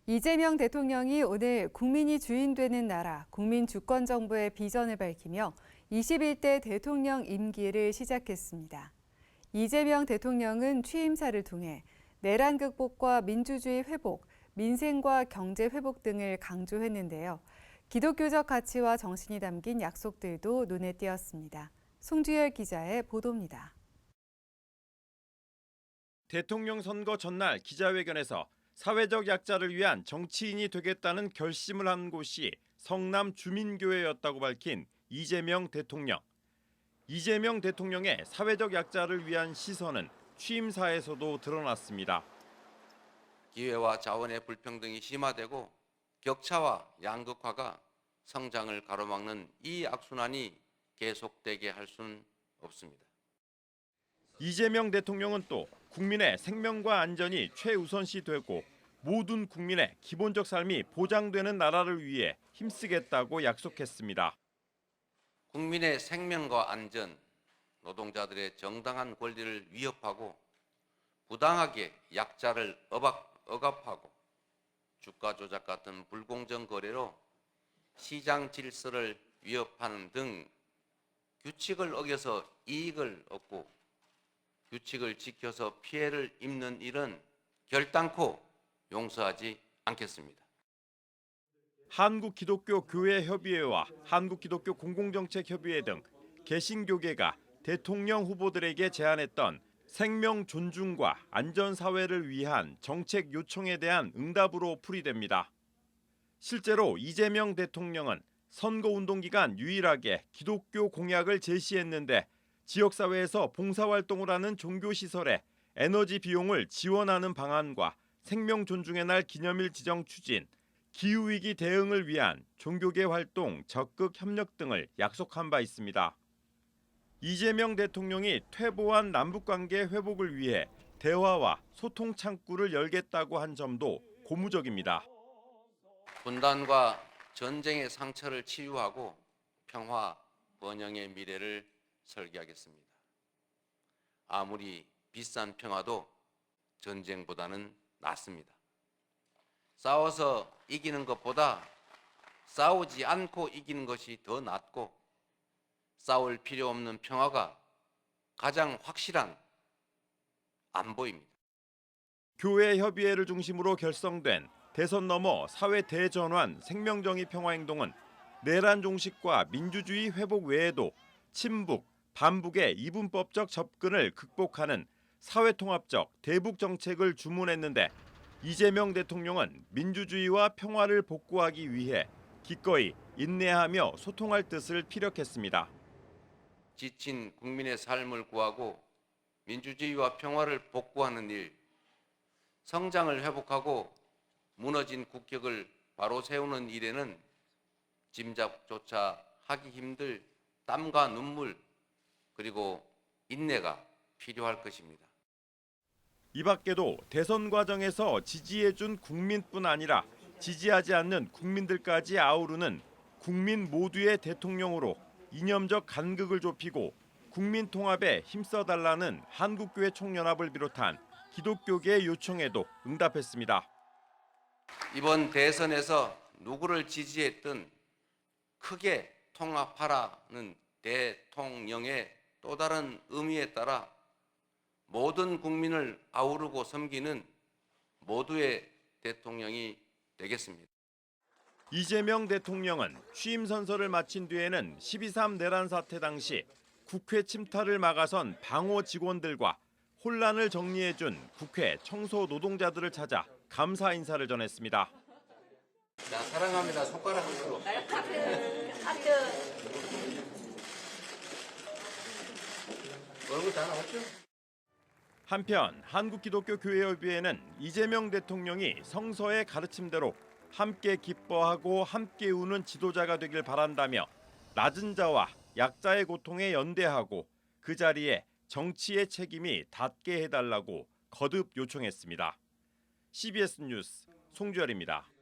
이재명 대통령이 오늘 국민이 주인 되는 나라, 국민주권정부의 비전을 밝히며 21대 대통령 임기를 시작했습니다. 이재명 대통령은 취임사를 통해 내란 극복과 민주주의 회복, 민생과 경제 회복 등을 강조했는데요. 기독교적 가치와 정신이 담긴 약속들도 눈에 띄었습니다. 송주열 기자의 보도입니다. 대통령 선거 전날 기자회견에서 사회적 약자를 위한 정치인이 되겠다는 결심을 한 곳이 성남 주민교회였다고 밝힌 이재명 대통령. 이재명 대통령의 사회적 약자를 위한 시선은 취임사에서도 드러났습니다. 기회와 자원의 불평등이 심화되고 격차와 양극화가 성장을 가로막는 이 악순환이 계속되게 할 수는 없습니다. 이재명 대통령은 또 국민의 생명과 안전이 최우선시 되고 모든 국민의 기본적 삶이 보장되는 나라를 위해 힘쓰겠다고 약속했습니다. 국민의 생명과 안전, 노동자들의 정당한 권리를 위협하고 부당하게 약자를 억압하고 주가 조작 같은 불공정 거래로 시장 질서를 위협하는 등 규칙을 어겨서 이익을 얻고 규칙을 지켜서 피해를 입는 일은 결단코 용서하지 않겠습니다. 한국기독교교회협의회와 한국기독교공공정책협의회 등 개신교계가 대통령 후보들에게 제안했던 생명 존중과 안전사회를 위한 정책 요청에 대한 응답으로 풀이됩니다. 실제로 이재명 대통령은 선거운동 기간 유일하게 기독교 공약을 제시했는데 지역사회에서 봉사활동을 하는 종교시설에 에너지 비용을 지원하는 방안과 생명 존중의 날 기념일 지정 추진, 기후위기 대응을 위한 종교계 활동 적극 협력 등을 약속한 바 있습니다. 이재명 대통령이 퇴보한 남북관계 회복을 위해 대화와 소통 창구를 열겠다고 한 점도 고무적입니다. 분단과 전쟁의 상처를 치유하고 평화, 번영의 미래를 설계하겠습니다. 아무리 비싼 평화도 전쟁보다는 낫습니다. 싸워서 이기는 것보다 싸우지 않고 이기는 것이 더 낫고 싸울 필요 없는 평화가 가장 확실한 안보입니다. 교회 협의회를 중심으로 결성된 대선 넘어 사회 대전환 생명정의 평화행동은 내란 종식과 민주주의 회복 외에도 친북, 반북의 이분법적 접근을 극복하는 사회통합적 대북 정책을 주문했는데 이재명 대통령은 민주주의와 평화를 복구하기 위해 기꺼이 인내하며 소통할 뜻을 피력했습니다. 지친 국민의 삶을 구하고 민주주의와 평화를 복구하는 일, 성장을 회복하고 무너진 국격을 바로 세우는 일에는 짐작조차 하기 힘들 땀과 눈물 그리고 인내가 필요할 것입니다. 이 밖에도 대선 과정에서 지지해준 국민뿐 아니라 지지하지 않는 국민들까지 아우르는 국민 모두의 대통령으로 이념적 간극을 좁히고 국민 통합에 힘써달라는 한국교회 총연합을 비롯한 기독교계의 요청에도 응답했습니다. 이번 대선에서 누구를 지지했든 크게 통합하라는 대통령의 또 다른 의미에 따라 모든 국민을 아우르고 섬기는 모두의 대통령이 되겠습니다. 이재명 대통령은 취임 선서를 마친 뒤에는 12.3 내란 사태 당시 국회 침탈을 막아선 방호 직원들과 혼란을 정리해준 국회 청소 노동자들을 찾아 감사 인사를 전했습니다. 자, 사랑합니다. 손가락 으로 얼굴 다 나왔죠? 한편 한국기독교교회협의회는 이재명 대통령이 성서의 가르침대로 함께 기뻐하고 함께 우는 지도자가 되길 바란다며 낮은 자와 약자의 고통에 연대하고 그 자리에 정치의 책임이 닿게 해달라고 거듭 요청했습니다. CBS 뉴스 송주열입니다.